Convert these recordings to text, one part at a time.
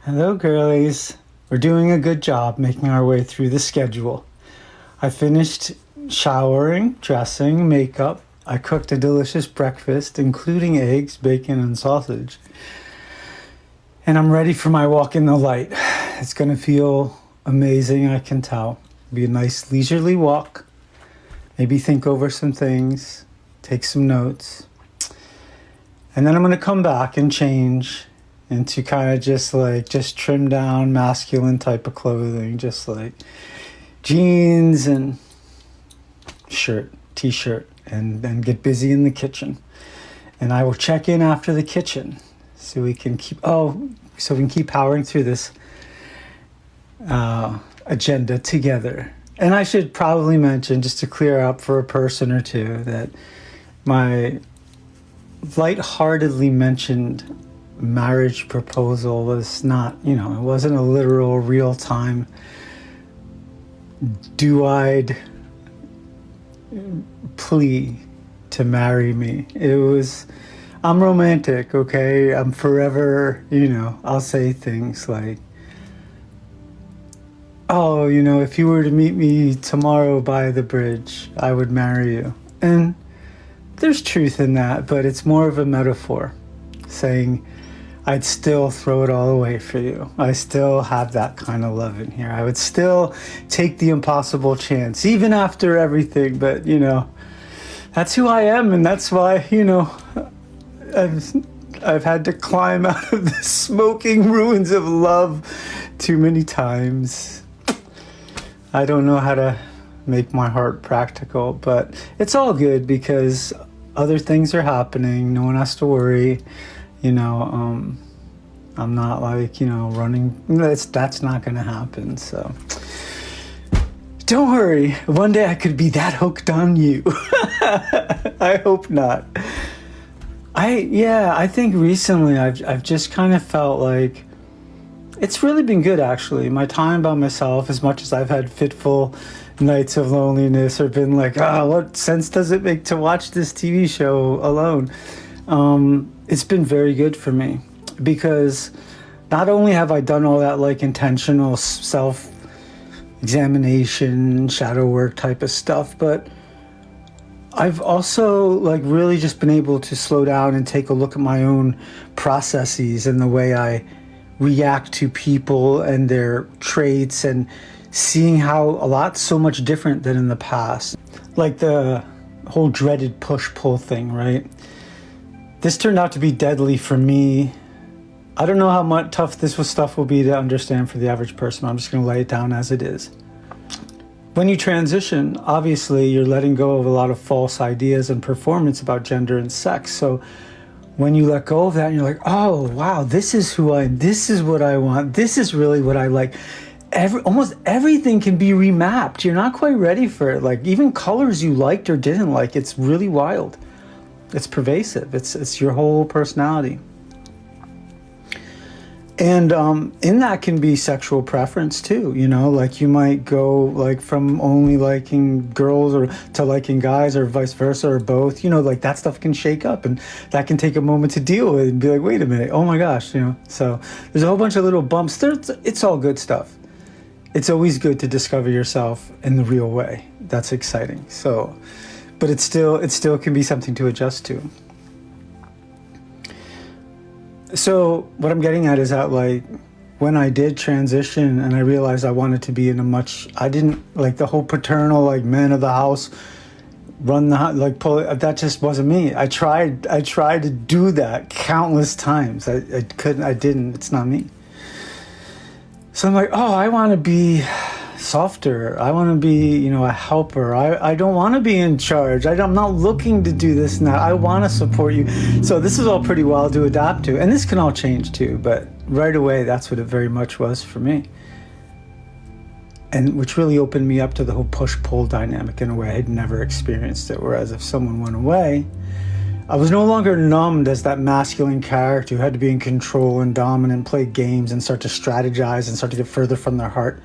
Hello, girlies. We're doing a good job making our way through the schedule. I finished showering, dressing, makeup. I cooked a delicious breakfast, including eggs, bacon, and sausage. And I'm ready for my walk in the light. It's going to feel amazing, I can tell. Be a nice leisurely walk. Maybe think over some things, take some notes. And then I'm going to come back and change into kind of just trim down masculine type of clothing, just like jeans and t-shirt, and then get busy in the kitchen. And I will check in after the kitchen so we can keep powering through this agenda together. And I should probably mention, just to clear up for a person or two, that my lightheartedly mentioned marriage proposal was not, it wasn't a literal, real-time, dew-eyed plea to marry me. It was, I'm romantic, okay? I'm forever, I'll say things like, oh, if you were to meet me tomorrow by the bridge, I would marry you. And there's truth in that, but it's more of a metaphor, saying, I'd still throw it all away for you. I still have that kind of love in here. I would still take the impossible chance, even after everything. But, that's who I am. And that's why, I've had to climb out of the smoking ruins of love too many times. I don't know how to make my heart practical, but it's all good because other things are happening. No one has to worry. I'm not running. That's not going to happen. So don't worry. One day I could be that hooked on you. I hope not. I think recently I've just kind of felt like it's really been good, actually. My time by myself, as much as I've had fitful nights of loneliness or been like, what sense does it make to watch this TV show alone? It's been very good for me because not only have I done all that intentional self-examination, shadow work type of stuff, but I've also really just been able to slow down and take a look at my own processes and the way I react to people and their traits, and seeing how a lot's so much different than in the past. Like the whole dreaded push-pull thing, right? This turned out to be deadly for me. I don't know how much tough this stuff will be to understand for the average person. I'm just going to lay it down as it is. When you transition, obviously you're letting go of a lot of false ideas and performance about gender and sex. So when you let go of that and you're like, oh, wow, this is who I am. This is what I want. This is really what I like. Almost everything can be remapped. You're not quite ready for it. Even colors you liked or didn't like, it's really wild. It's pervasive. It's your whole personality. And in that can be sexual preference too, you might go from only liking girls or to liking guys or vice versa or both, that stuff can shake up, and that can take a moment to deal with and be like, wait a minute, oh my gosh, so there's a whole bunch of little bumps. It's all good stuff. It's always good to discover yourself in the real way. That's exciting. So, but it still can be something to adjust to. So what I'm getting at is that when I did transition and I realized I wanted to be I didn't like the whole paternal, man of the house, run the, pull it, that just wasn't me. I tried to do that countless times. I didn't, it's not me. So I'm like, I want to be softer. I want to be, a helper. I don't want to be in charge. I'm not looking to do this and that. I want to support you. So this is all pretty wild to adapt to. And this can all change too, but right away, that's what it very much was for me. And which really opened me up to the whole push-pull dynamic in a way I had never experienced it. Whereas if someone went away, I was no longer numbed as that masculine character who had to be in control and dominant, play games and start to strategize and start to get further from their heart.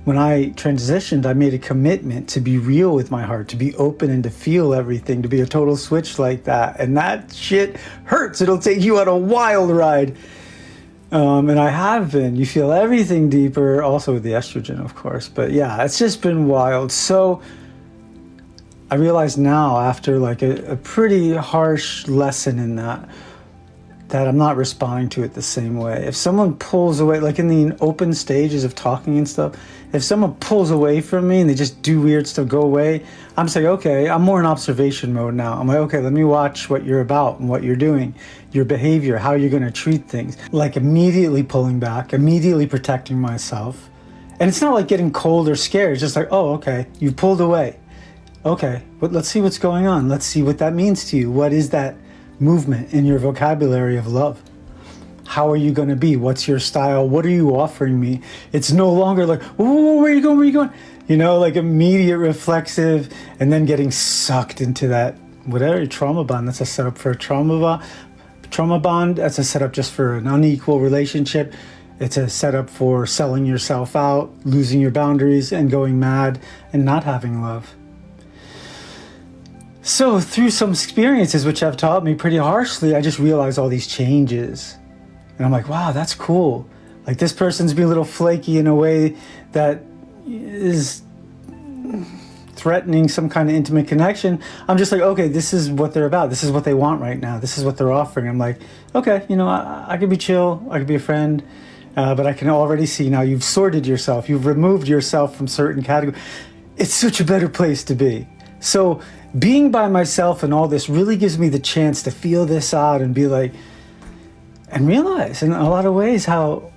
When I transitioned, I made a commitment to be real with my heart, to be open and to feel everything, to be a total switch like that. And that shit hurts. It'll take you on a wild ride. And I have been. You feel everything deeper, also with the estrogen, of course. But yeah, it's just been wild. So I realize now, after like a pretty harsh lesson in that, that I'm not responding to it the same way. If someone pulls away, like in the open stages of talking and stuff, if someone pulls away from me and they just do weird stuff, go away, I'm just like, okay, I'm more in observation mode now. I'm like, okay, let me watch what you're about and what you're doing, your behavior, how you're going to treat things. Like immediately pulling back, immediately protecting myself. And it's not like getting cold or scared. It's just like, oh, okay, you pulled away. Okay, but let's see what's going on. Let's see what that means to you. What is that movement in your vocabulary of love? How are you going to be? What's your style? What are you offering me? It's no longer like, whoa, where are you going? Where are you going? You know, like immediate reflexive, and then getting sucked into that, whatever, trauma bond. That's a setup for a trauma bond. That's a setup just for an unequal relationship. It's a setup for selling yourself out, losing your boundaries, and going mad and not having love. So through some experiences which have taught me pretty harshly, I just realized all these changes. And I'm like, wow, that's cool. Like this person's being a little flaky in a way that is threatening some kind of intimate connection. I'm just like, okay, this is what they're about. This is what they want right now. This is what they're offering. I'm like, okay, you know, I could be chill. I could be a friend. But I can already see now you've sorted yourself. You've removed yourself from certain categories. It's such a better place to be. So being by myself and all this really gives me the chance to feel this out and be like, and realize in a lot of ways how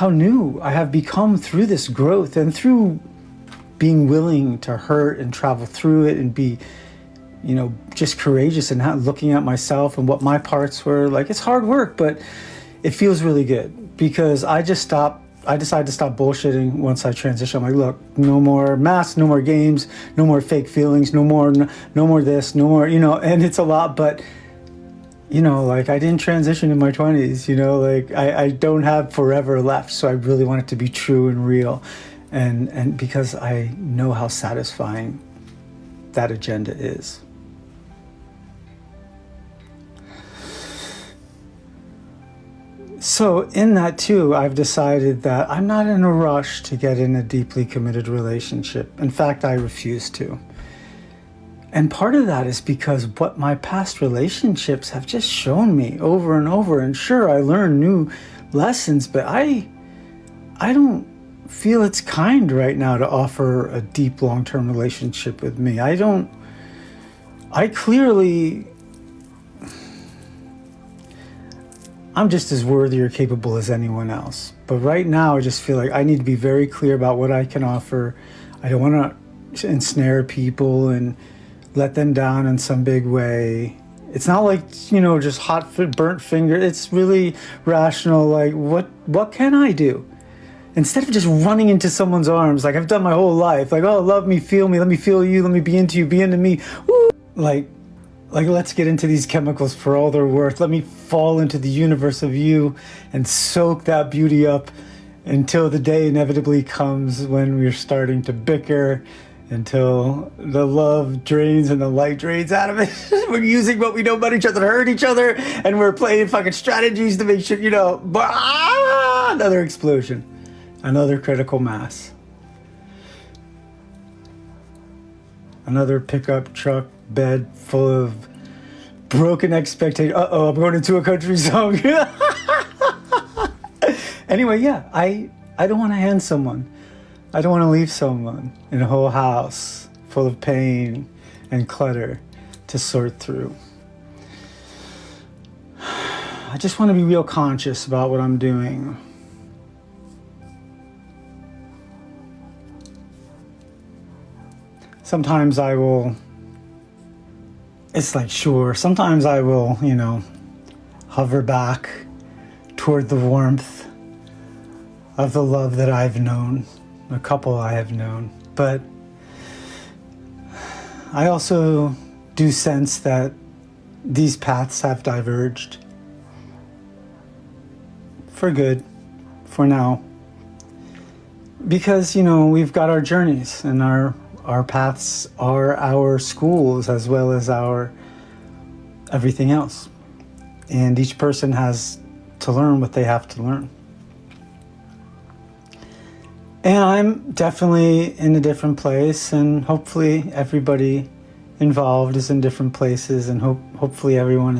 new I have become through this growth and through being willing to hurt and travel through it and be, you know, just courageous and not looking at myself and what my parts were. Like, it's hard work, but it feels really good because I decided to stop bullshitting once I transitioned. I'm like, look, no more masks, no more games, no more fake feelings, no more this, no more, you know, and it's a lot, but, you know, like I didn't transition in my 20s, you know, like I don't have forever left. So I really want it to be true and real. And because I know how satisfying that agenda is. So in that too, I've decided that I'm not in a rush to get in a deeply committed relationship. In fact, I refuse to. And part of that is because what my past relationships have just shown me over and over. And sure, I learned new lessons, but I don't feel it's kind right now to offer a deep long-term relationship with me. I'm just as worthy or capable as anyone else. But right now, I just feel like I need to be very clear about what I can offer. I don't want to ensnare people and let them down in some big way. It's not like, you know, just burnt finger. It's really rational. Like, what can I do? Instead of just running into someone's arms, like I've done my whole life. Like, oh, love me, let me feel you, let me be into you, be into me. Woo! Like, let's get into these chemicals for all they're worth. Let me fall into the universe of you and soak that beauty up until the day inevitably comes when we're starting to bicker, until the love drains and the light drains out of it. We're using what we know about each other to hurt each other, and we're playing fucking strategies to make sure, you know, another explosion, another critical mass, another pickup truck bed full of broken expectations. Uh-oh, I'm going into a country song. Anyway, yeah, I don't want to hand someone. I don't want to leave someone in a whole house full of pain and clutter to sort through. I just want to be real conscious about what I'm doing. Sometimes I will, it's like, sure, sometimes I will, you know, hover back toward the warmth of the love that I've known, a couple I have known. But I also do sense that these paths have diverged. For good, for now. Because, you know, we've got our journeys, and our paths are our schools as well as our everything else. And each person has to learn what they have to learn. And I'm definitely in a different place, and hopefully everybody involved is in different places, and hopefully everyone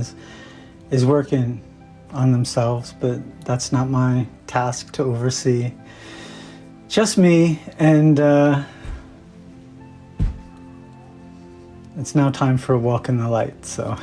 is working on themselves, but that's not my task to oversee. Just me, and it's now time for a walk in the light, so